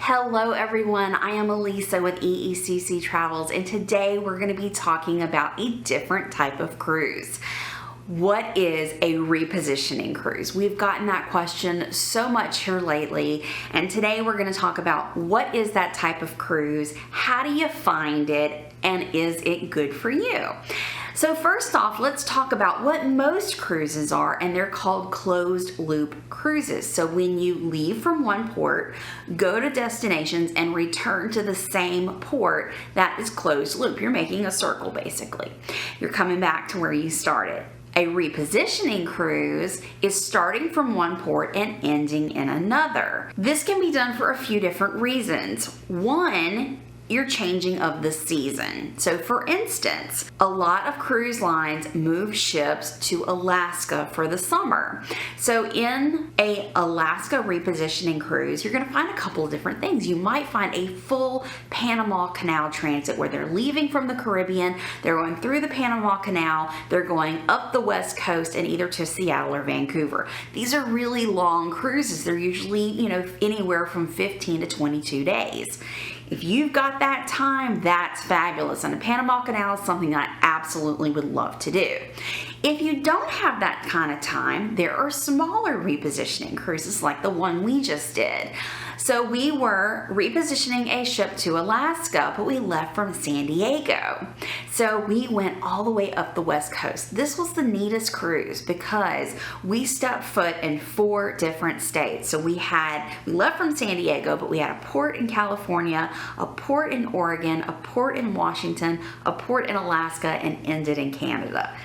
Hello everyone, I am Elisa with EECC Travels, and today we're going to be talking about a different type of cruise. What is a repositioning cruise? We've gotten that question so much here lately, and today we're going to talk about what is that type of cruise, how do you find it, and is it good for you? So first off, let's talk about what most cruises are, and they're called closed loop cruises. So when you leave from one port, go to destinations, and return to the same port, that is closed loop. You're making a circle basically. You're coming back to where you started. A repositioning cruise is starting from one port and ending in another. This can be done for a few different reasons. One, you're changing of the season. So for instance, a lot of cruise lines move ships to Alaska for the summer. So in a Alaska repositioning cruise, you're gonna find a couple of different things. You might find a full Panama Canal transit where they're leaving from the Caribbean, they're going through the Panama Canal, they're going up the West Coast and either to Seattle or Vancouver. These are really long cruises. They're usually, anywhere from 15 to 22 days. If you've got that time, that's fabulous. And the Panama Canal is something I absolutely would love to do. If you don't have that kind of time, there are smaller repositioning cruises like the one we just did. So we were repositioning a ship to Alaska, but we left from San Diego. So we went all the way up the West Coast. This was the neatest cruise because we stepped foot in 4 different states. So we left from San Diego, but we had a port in California, a port in Oregon, a port in Washington, a port in Alaska, and ended in Canada.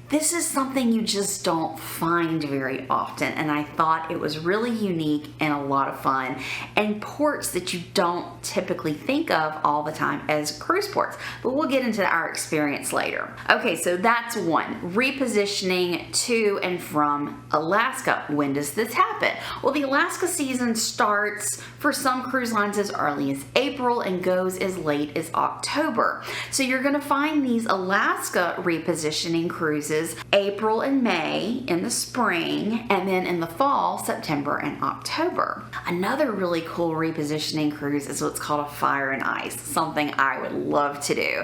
This is something you just don't find very often, and I thought it was really unique and a lot of fun, and ports that you don't typically think of all the time as cruise ports, but we'll get into our experience later. Okay, so that's one, repositioning to and from Alaska. When does this happen? Well, the Alaska season starts for some cruise lines as early as April and goes as late as October. So you're gonna find these Alaska repositioning cruises April and May in the spring, and then in the fall, September and October. Another really cool repositioning cruise is what's called a fire and ice, something I would love to do.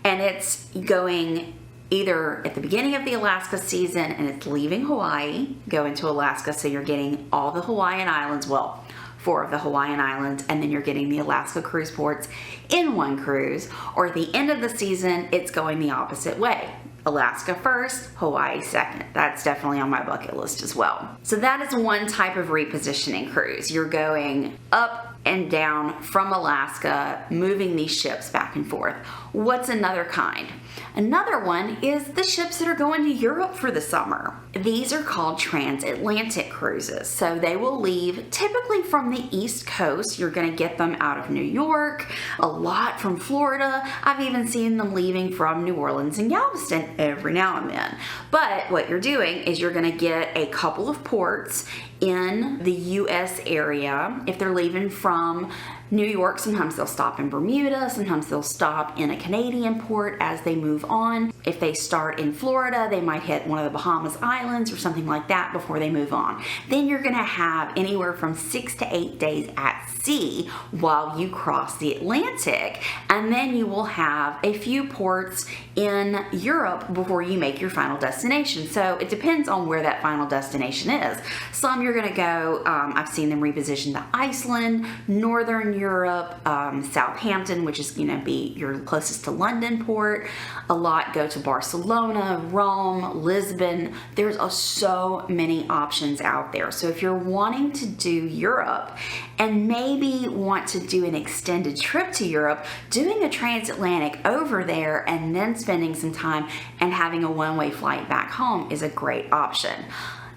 And it's going either at the beginning of the Alaska season and it's leaving Hawaii, go into Alaska, so you're getting all the Hawaiian Islands, well, 4 of the Hawaiian Islands, and then you're getting the Alaska cruise ports in one cruise, or at the end of the season, it's going the opposite way. Alaska first, Hawaii second. That's definitely on my bucket list as well. So that is one type of repositioning cruise. You're going up and down from Alaska, moving these ships back and forth. What's another kind? Another one is the ships that are going to Europe for the summer. These are called Transatlantic cruises. So they will leave typically from the East Coast. You're going to get them out of New York, a lot from Florida. I've even seen them leaving from New Orleans and Galveston every now and then. But what you're doing is you're going to get a couple of ports in the U.S. area. If they're leaving from New York, sometimes they'll stop in Bermuda, sometimes they'll stop in a Canadian port as they move on. If they start in Florida, they might hit one of the Bahamas Islands or something like that before they move on. Then you're gonna have anywhere from 6 to 8 days at sea while you cross the Atlantic, and then you will have a few ports in Europe before you make your final destination. So it depends on where that final destination is. Some you're gonna go, I've seen them reposition to Iceland, Northern Europe, Southampton, which is gonna be your closest to London port. A lot go to Barcelona, Rome, Lisbon. There's so many options out there. So if you're wanting to do Europe and maybe want to do an extended trip to Europe, doing a transatlantic over there and then spending some time and having a one-way flight back home is a great option.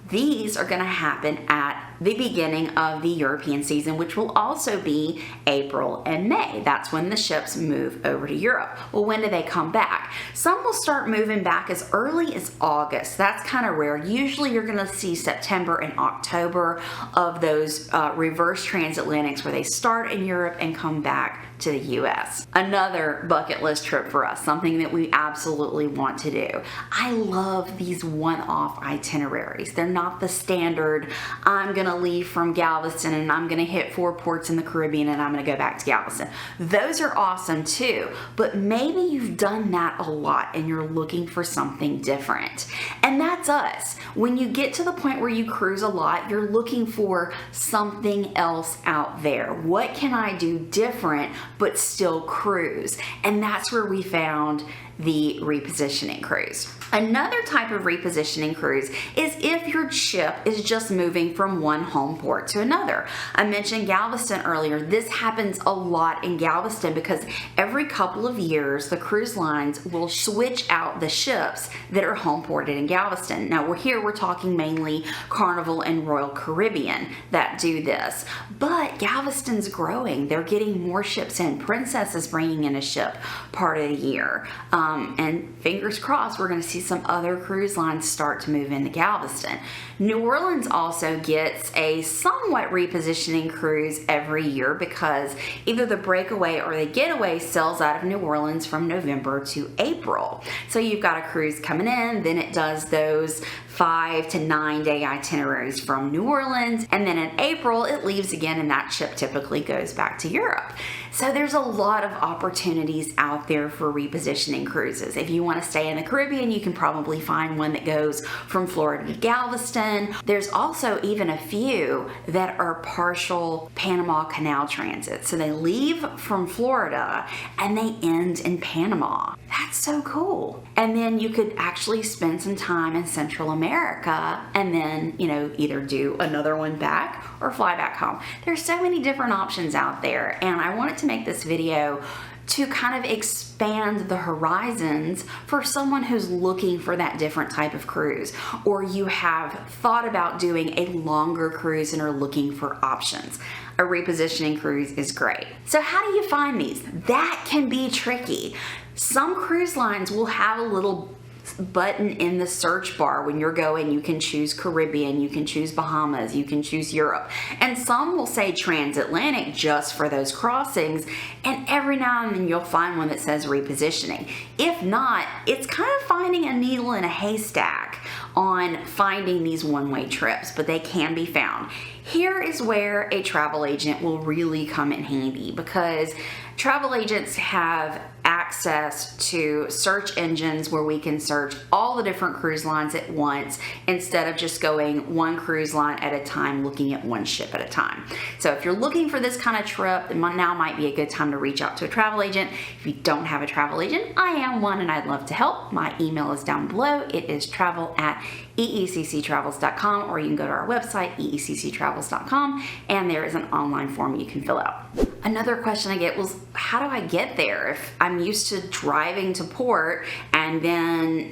These are going to happen at the beginning of the European season, which will also be April and May. That's when the ships move over to Europe. Well, when do they come back? Some will start moving back as early as August. That's kind of rare. Usually you're going to see September and October of those reverse transatlantics where they start in Europe and come back to the US. Another bucket list trip for us, something that we absolutely want to do. I love these one-off itineraries. They're not the standard, I'm gonna leave from Galveston and I'm gonna hit 4 ports in the Caribbean and I'm gonna go back to Galveston. Those are awesome too, but maybe you've done that a lot and you're looking for something different. And that's us. When you get to the point where you cruise a lot, you're looking for something else out there. What can I do different but still cruise? And that's where we found the repositioning cruise. Another type of repositioning cruise is if your ship is just moving from one home port to another. I mentioned Galveston earlier. This happens a lot in Galveston because every couple of years the cruise lines will switch out the ships that are home ported in Galveston. Now we're talking mainly Carnival and Royal Caribbean that do this, but Galveston's growing. They're getting more ships in. Princess is bringing in a ship part of the year. And fingers crossed, we're going to see some other cruise lines start to move into Galveston. New Orleans also gets a somewhat repositioning cruise every year because either the breakaway or the getaway sails out of New Orleans from November to April. So you've got a cruise coming in, then it does those 5 to 9 day itineraries from New Orleans, and then in April it leaves again and that ship typically goes back to Europe. So there's a lot of opportunities out there for repositioning cruises. If you want to stay in the Caribbean, you can probably find one that goes from Florida to Galveston. There's also even a few that are partial Panama Canal transit. So they leave from Florida and they end in Panama. That's so cool. And then you could actually spend some time in Central America and then, either do another one back or fly back home. There's so many different options out there, and I wanted to make this video to kind of expand the horizons for someone who's looking for that different type of cruise, or you have thought about doing a longer cruise and are looking for options. A repositioning cruise is great. So how do you find these? That can be tricky. Some cruise lines will have a little button in the search bar. When you're going, you can choose Caribbean, you can choose Bahamas, you can choose Europe, and some will say Transatlantic just for those crossings, and every now and then you'll find one that says repositioning. If not, it's kind of finding a needle in a haystack on finding these one-way trips, but they can be found. Here is where a travel agent will really come in handy, because travel agents have access to search engines where we can search all the different cruise lines at once instead of just going one cruise line at a time, looking at one ship at a time. So if you're looking for this kind of trip, now might be a good time to reach out to a travel agent. If you don't have a travel agent, I am one and I'd love to help. My email is down below. It is travel@eecctravels.com, or you can go to our website, eecctravels.com, and there is an online form you can fill out. Another question I get was, how do I get there? If I'm used to driving to port and then,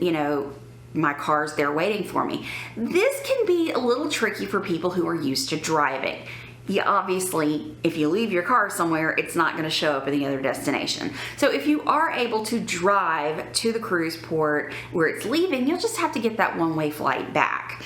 my car's there waiting for me. This can be a little tricky for people who are used to driving. Obviously, if you leave your car somewhere, it's not going to show up in the other destination. So if you are able to drive to the cruise port where it's leaving, you'll just have to get that one-way flight back.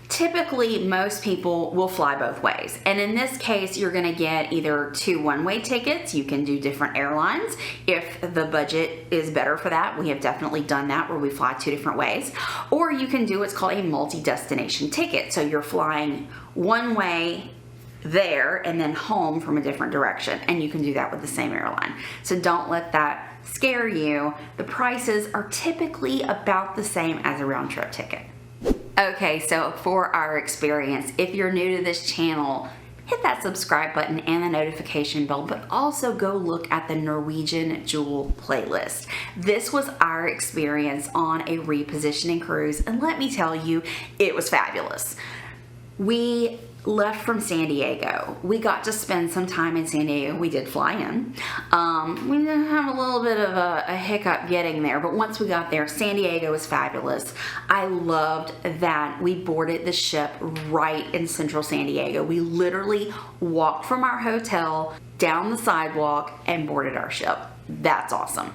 Typically, most people will fly both ways. And in this case, you're gonna get either 2 one-way tickets. You can do different airlines if the budget is better for that. We have definitely done that where we fly 2 different ways. Or you can do what's called a multi-destination ticket. So you're flying one way there and then home from a different direction. And you can do that with the same airline. So don't let that scare you. The prices are typically about the same as a round trip ticket. Okay, so for our experience, if you're new to this channel, hit that subscribe button and the notification bell, but also go look at the Norwegian Jewel playlist. This was our experience on a repositioning cruise, and let me tell you, it was fabulous. We left from San Diego. We got to spend some time in San Diego. We did fly in. We did have a little bit of a hiccup getting there, but once we got there, San Diego was fabulous. I loved that we boarded the ship right in central San Diego. We literally walked from our hotel down the sidewalk and boarded our ship. That's awesome.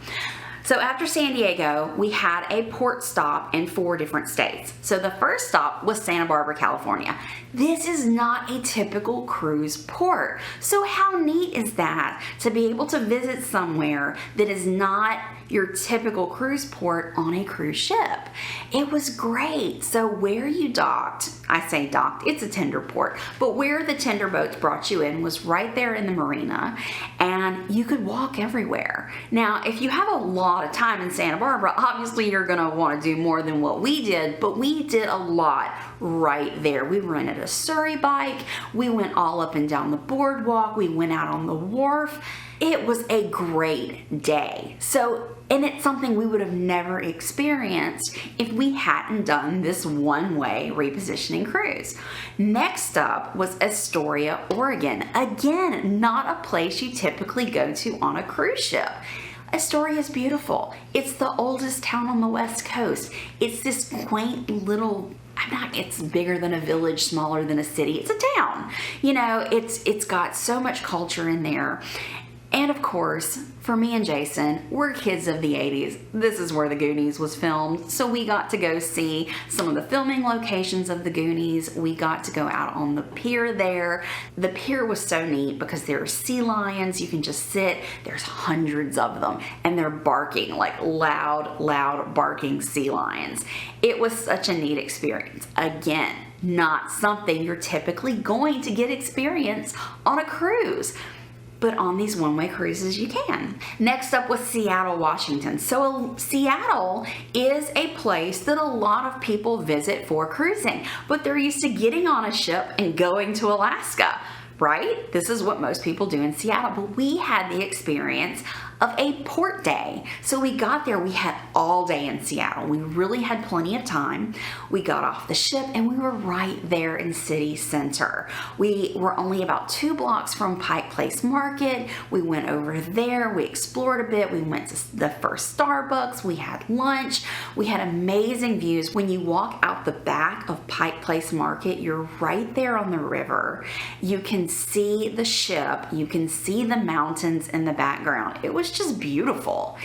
So after San Diego, we had a port stop in 4 different states. So the first stop was Santa Barbara, California. This is not a typical cruise port. So how neat is that to be able to visit somewhere that is not your typical cruise port on a cruise ship? It was great. So where you docked, I say docked, it's a tender port, but where the tender boats brought you in was right there in the marina, and you could walk everywhere. Now, if you have a lot of time in Santa Barbara, obviously you're gonna wanna do more than what we did, but we did a lot right there. We rented a Surrey bike, we went all up and down the boardwalk, we went out on the wharf. It was a great day. And it's something we would have never experienced if we hadn't done this one-way repositioning cruise. Next up was Astoria, Oregon. Again, not a place you typically go to on a cruise ship. Astoria is beautiful. It's the oldest town on the West Coast. It's this quaint little, it's bigger than a village, smaller than a city. It's a town. You know, it's got so much culture in there. And of course, for me and Jason, we're kids of the 80s. This is where the Goonies was filmed. So we got to go see some of the filming locations of the Goonies. We got to go out on the pier there. The pier was so neat because there are sea lions. You can just sit. There's hundreds of them. And they're barking, like loud barking sea lions. It was such a neat experience. Again, not something you're typically going to get experience on a cruise. But on these one-way cruises you can. Next up was Seattle, Washington. So Seattle is a place that a lot of people visit for cruising, but they're used to getting on a ship and going to Alaska, right? This is what most people do in Seattle, but we had the experience of a port day. So we got there, we had all day in Seattle. We really had plenty of time. We got off the ship and we were right there in city center. We were only about 2 blocks from Pike Place Market. We went over there, we explored a bit. We went to the first Starbucks, we had lunch. We had amazing views. When you walk out the back of Pike Place Market, you're right there on the river. You can see the ship, you can see the mountains in the background. It was just beautiful.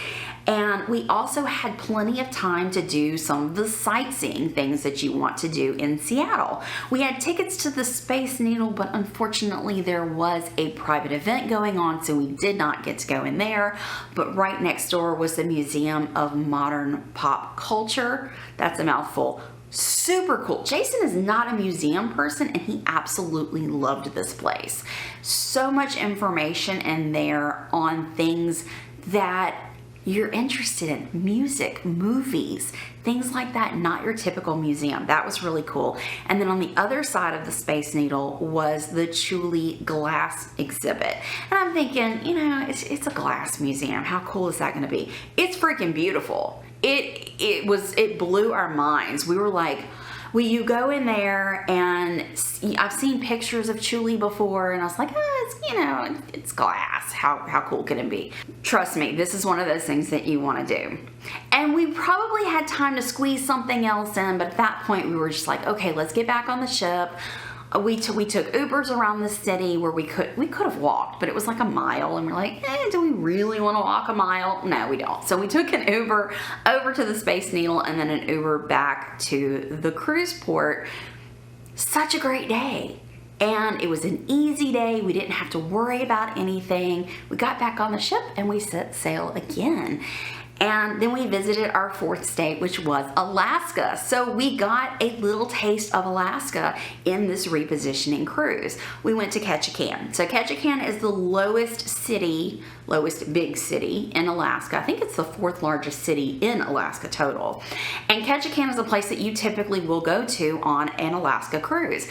And we also had plenty of time to do some of the sightseeing things that you want to do in Seattle. We had tickets to the Space Needle, but unfortunately there was a private event going on, so we did not get to go in there. But right next door was the Museum of Modern Pop Culture. That's a mouthful. Super cool. Jason is not a museum person and he absolutely loved this place. So much information in there on things that you're interested in. Music, movies, things like that, not your typical museum. That was really cool. And then on the other side of the Space Needle was the Chuli glass exhibit. And I'm thinking, you know, it's a glass museum. How cool is that going to be? It's freaking beautiful. It blew our minds. We were like, well, you go in there and I've seen pictures of Chuli before and I was like, it's glass. How cool can it be? Trust me, this is one of those things that you want to do. And we probably had time to squeeze something else in, but at that point we were just like, okay, let's get back on the ship. We took Ubers around the city where we could have walked, but it was like a mile, and we're like, do we really want to walk a mile? No, we don't. So we took an Uber over to the Space Needle and then an Uber back to the cruise port. Such a great day. And it was an easy day. We didn't have to worry about anything. We got back on the ship and we set sail again. And then we visited our 4th state, which was Alaska. So we got a little taste of Alaska in this repositioning cruise. We went to Ketchikan. So Ketchikan is the lowest big city in Alaska. I think it's the 4th largest city in Alaska total. And Ketchikan is a place that you typically will go to on an Alaska cruise.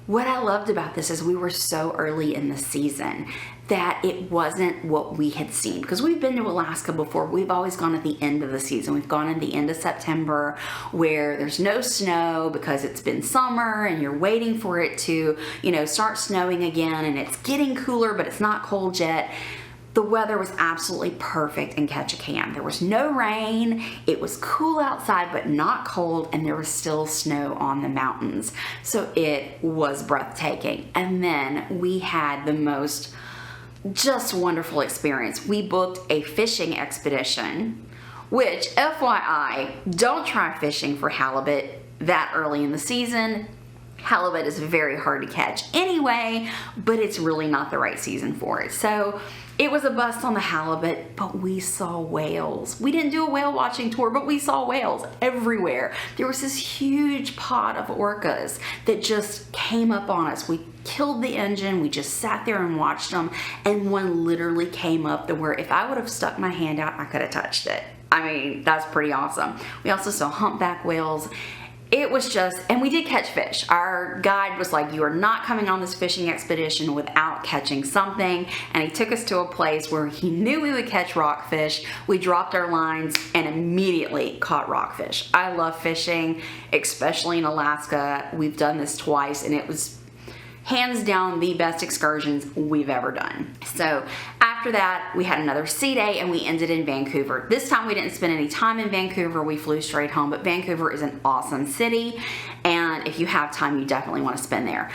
What I loved about this is we were so early in the season that it wasn't what we had seen. Because we've been to Alaska before. We've always gone at the end of the season. We've gone at the end of September where there's no snow because it's been summer and you're waiting for it to, start snowing again, and it's getting cooler, but it's not cold yet. The weather was absolutely perfect in Ketchikan. There was no rain, it was cool outside but not cold, and there was still snow on the mountains. So it was breathtaking. And then we had the most just wonderful experience. We booked a fishing expedition which FYI, don't try fishing for halibut that early in the season. Halibut is very hard to catch anyway, but it's really not the right season for it. So it was a bust on the halibut, but we saw whales. We didn't do a whale watching tour, but we saw whales everywhere. There was this huge pod of orcas that just came up on us. We killed the engine, we just sat there and watched them, and one literally came up to where if I would have stuck my hand out, I could have touched it. I mean, that's pretty awesome. We also saw humpback whales. It was just, and we did catch fish. Our guide was like, you are not coming on this fishing expedition without catching something. And he took us to a place where he knew we would catch rockfish. We dropped our lines and immediately caught rockfish. I love fishing, especially in Alaska. We've done this twice and it was hands down the best excursions we've ever done. So after that, we had another sea day and we ended in Vancouver. This time we didn't spend any time in Vancouver. We flew straight home, but Vancouver is an awesome city. And if you have time, you definitely want to spend there.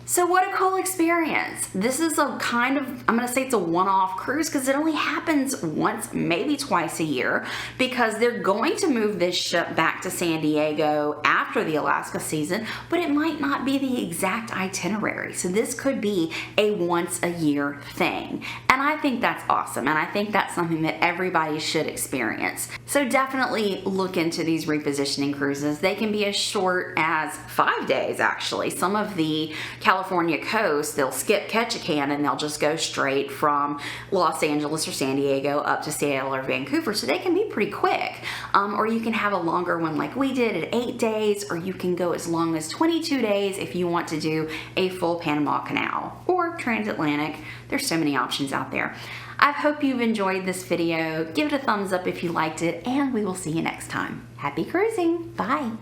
So what a cool experience. This is a kind of, I'm gonna say it's a one-off cruise because it only happens once, maybe twice a year, because they're going to move this ship back to San Diego after the Alaska season, but it might not be the exact itinerary. So this could be a once a year thing. And I think that's awesome. And I think that's something that everybody should experience. So definitely look into these repositioning cruises. They can be as short as 5 days, actually. Some of the California coast, they'll skip Ketchikan and they'll just go straight from Los Angeles or San Diego up to Seattle or Vancouver. So they can be pretty quick. Or you can have a longer one like we did at 8 days, or you can go as long as 22 days if you want to do a full Panama Canal or Transatlantic. There's so many options out there. I hope you've enjoyed this video. Give it a thumbs up if you liked it, and we will see you next time. Happy cruising. Bye.